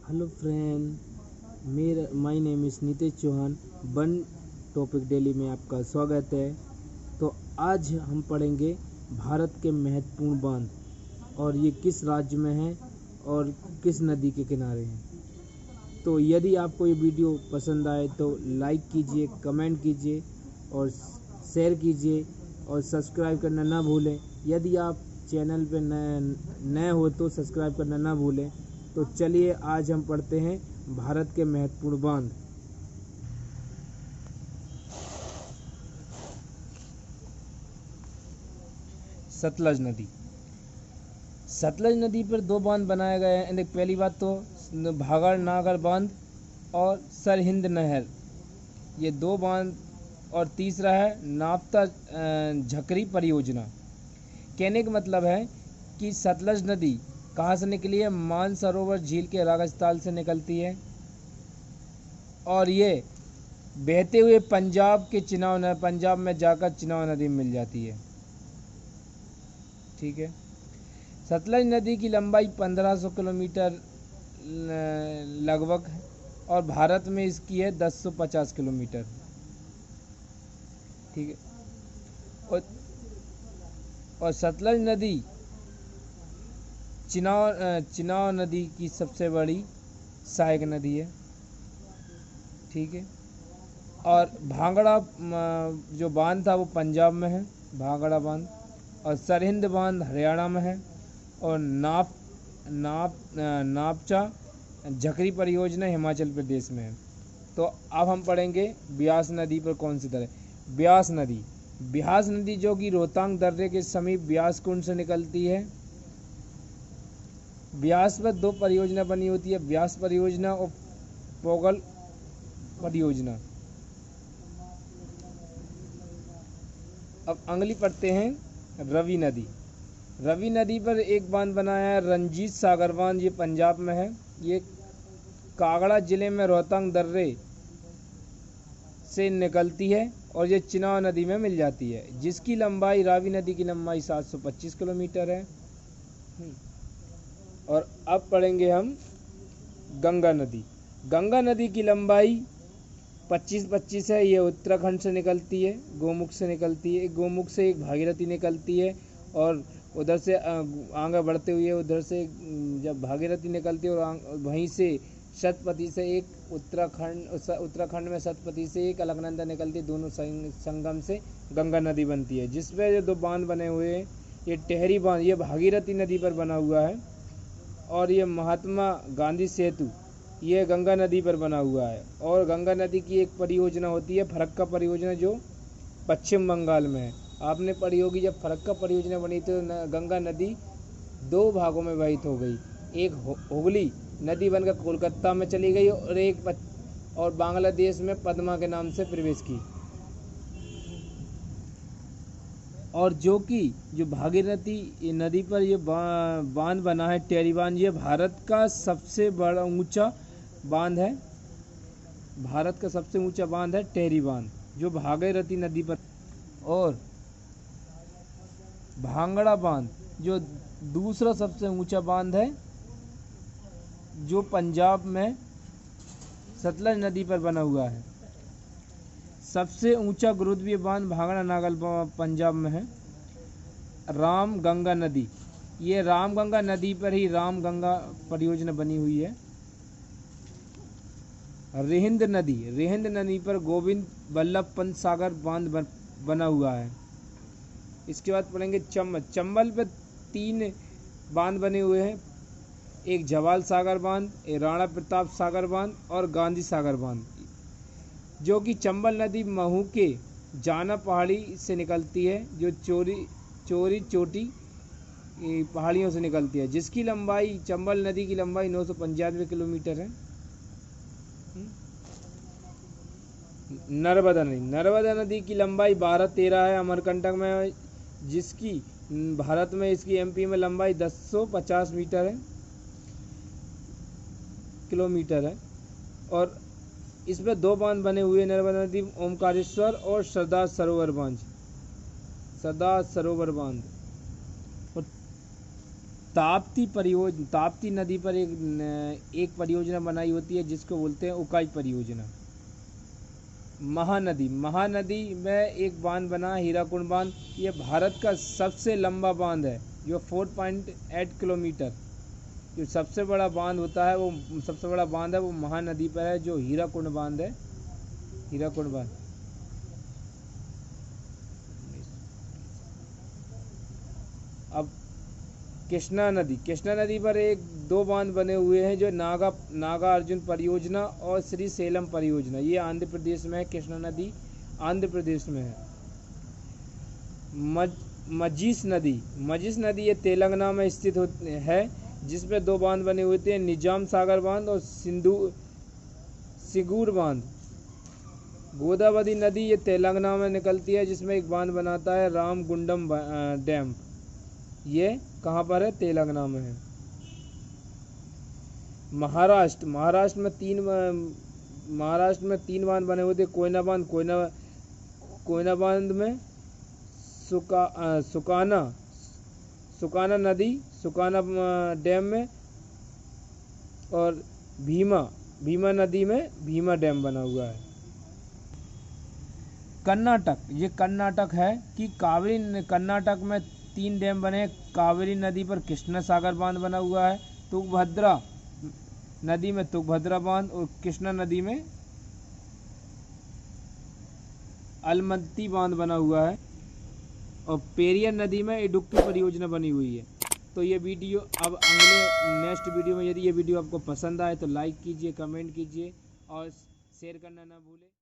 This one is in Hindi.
हेलो फ्रेंड, मेरा my name is Nitish Chauhan. One topic daily में आपका स्वागत है। तो आज हम पढ़ेंगे भारत के महत्वपूर्ण बांध और ये किस राज्य में है और किस नदी के किनारे हैं। तो यदि आपको ये वीडियो पसंद आए तो लाइक कीजिए, कमेंट कीजिए और शेयर कीजिए और सब्सक्राइब करना ना भूलें। यदि आप चैनल पे नए हो तो सब्सक्राइब करना ना भूलें। तो चलिए आज हम पढ़ते हैं भारत के महत्वपूर्ण बांध। सतलज नदी। सतलज नदी पर दो बांध बनाए गए हैं। पहली बात तो भागड़ नागर बांध और सरहिंद नहर, ये दो बांध। और तीसरा है नाफ्ता झकरी परियोजना। कहने का मतलब है कि सतलज नदी कहाँ से निकली है? मानसरोवर झील के राजस्थान से निकलती है और ये बहते हुए पंजाब में जाकर चिनाब नदी में मिल जाती है। ठीक है। सतलज नदी की लंबाई 1500 किलोमीटर लगभग है और भारत में इसकी है 1050 किलोमीटर। ठीक है। और सतलज नदी चिनाब नदी की सबसे बड़ी सहायक नदी है। ठीक है। और भांगड़ा जो बांध था वो पंजाब में है, भांगड़ा बांध। और सरहिंद बांध हरियाणा में है। और नापचा झकरी परियोजना हिमाचल प्रदेश में है। तो अब हम पढ़ेंगे ब्यास नदी पर कौन सी तरह। ब्यास नदी जो कि रोहतांग दर्रे के समीप ब्यास कुंड से निकलती है। ब्यास पर दो परियोजना बनी होती है, ब्यास परियोजना और पोगल परियोजना। अब अगली पढ़ते हैं रवि नदी। रवि नदी पर एक बांध बनाया है, रंजीत सागर बांध, ये पंजाब में है। ये कांगड़ा जिले में रोहतांग दर्रे से निकलती है और ये चिनाब नदी में मिल जाती है, जिसकी लंबाई रावी नदी की लंबाई 725 किलोमीटर है। और अब पढ़ेंगे हम गंगा नदी। गंगा नदी की लंबाई 25 है। ये उत्तराखंड से निकलती है, गोमुख से निकलती है। गोमुख से एक भागीरथी निकलती है और उधर से आगे बढ़ते हुए उधर से जब भागीरथी निकलती है और वहीं से सतपथी से एक उत्तराखंड में सतपथी से एक अलकनंदा निकलती है। दोनों संगम से गंगा नदी बनती है, जिसमें जो दो बांध बने हुए हैं। ये टेहरी बांध ये भागीरथी नदी पर बना हुआ है और ये महात्मा गांधी सेतु ये गंगा नदी पर बना हुआ है। और गंगा नदी की एक परियोजना होती है फरक्का परियोजना, जो पश्चिम बंगाल में है। आपने पढ़ी होगी, जब फरक्का परियोजना बनी तो गंगा नदी दो भागों में विभाजित हो गई। एक हुगली नदी बनकर कोलकाता में चली गई और बांग्लादेश में पद्मा के नाम से प्रवेश की। और जो भागीरथी नदी पर ये बांध बना है, टेहरी बांध, ये भारत का सबसे बड़ा ऊंचा बांध है। भारत का सबसे ऊंचा बांध है टेहरी बांध, जो भागीरथी नदी पर। और भांगड़ा बांध जो दूसरा सबसे ऊंचा बांध है, जो पंजाब में सतलज नदी पर बना हुआ है। सबसे ऊंचा गुरुद्वीय बांध भांगड़ा नागल पंजाब में है। रामगंगा नदी, ये रामगंगा नदी पर ही रामगंगा परियोजना बनी हुई है। रिहिंद नदी पर गोविंद वल्लभ पंत सागर बांध बना हुआ है। इसके बाद पढ़ेंगे चंबल पर 3 बांध बने हुए हैं। एक जवाल सागर बांध, एक राणा प्रताप सागर बांध और गांधी सागर बांध, जो कि चंबल नदी महू के जाना पहाड़ी से निकलती है, जो चोरी चोटी पहाड़ियों से निकलती है, जिसकी लंबाई चंबल नदी की लंबाई 995 किलोमीटर है। नर्मदा नदी की लंबाई 1213 है, अमरकंटक में, जिसकी भारत में इसकी एमपी में लंबाई 1050 किलोमीटर है। और इसमें दो बांध बने हुए, नर्मदा नदी ओमकारेश्वर और सरदार सरोवर बांध। ताप्ती नदी पर एक परियोजना बनाई होती है जिसको बोलते हैं उकाई परियोजना। महानदी में एक बांध बना, हीराकुंड बांध। ये भारत का सबसे लंबा बांध है जो 4.8 किलोमीटर, जो सबसे बड़ा बांध होता है वो सबसे बड़ा बांध है वो महानदी पर है, जो हीराकुंड बांध है, हीराकुंड बांध। अब कृष्णा नदी पर दो बांध बने हुए हैं, जो नागा अर्जुन परियोजना और श्री सेलम परियोजना। ये आंध्र प्रदेश में है, कृष्णा नदी आंध्र प्रदेश में है। मजीस नदी ये तेलंगाना में स्थित है, जिसमें दो बांध बने हुए थे, निजाम सागर बांध और सिगूर बांध। गोदावरी नदी ये तेलंगाना में निकलती है, जिसमें एक बांध बनाता है रामगुंडम डैम। ये कहाँ पर है? तेलंगाना में है। महाराष्ट्र में तीन बांध बने हुए थे, कोयना बांध में सुकाना नदी, सुकाना डैम में, और भीमा नदी में भीमा डैम बना हुआ है। कर्नाटक है कि कर्नाटक में 3 डैम बने। कावेरी नदी पर कृष्णा सागर बांध बना हुआ है, तुंगभद्रा नदी में तुंगभद्रा बांध, और कृष्णा नदी में अलमत्ती बांध बना हुआ है, और पेरियार नदी में इडुक्की परियोजना बनी हुई है। तो ये वीडियो अब नेक्स्ट वीडियो में, यदि ये वीडियो आपको पसंद आए तो लाइक कीजिए, कमेंट कीजिए और शेयर करना ना भूलें।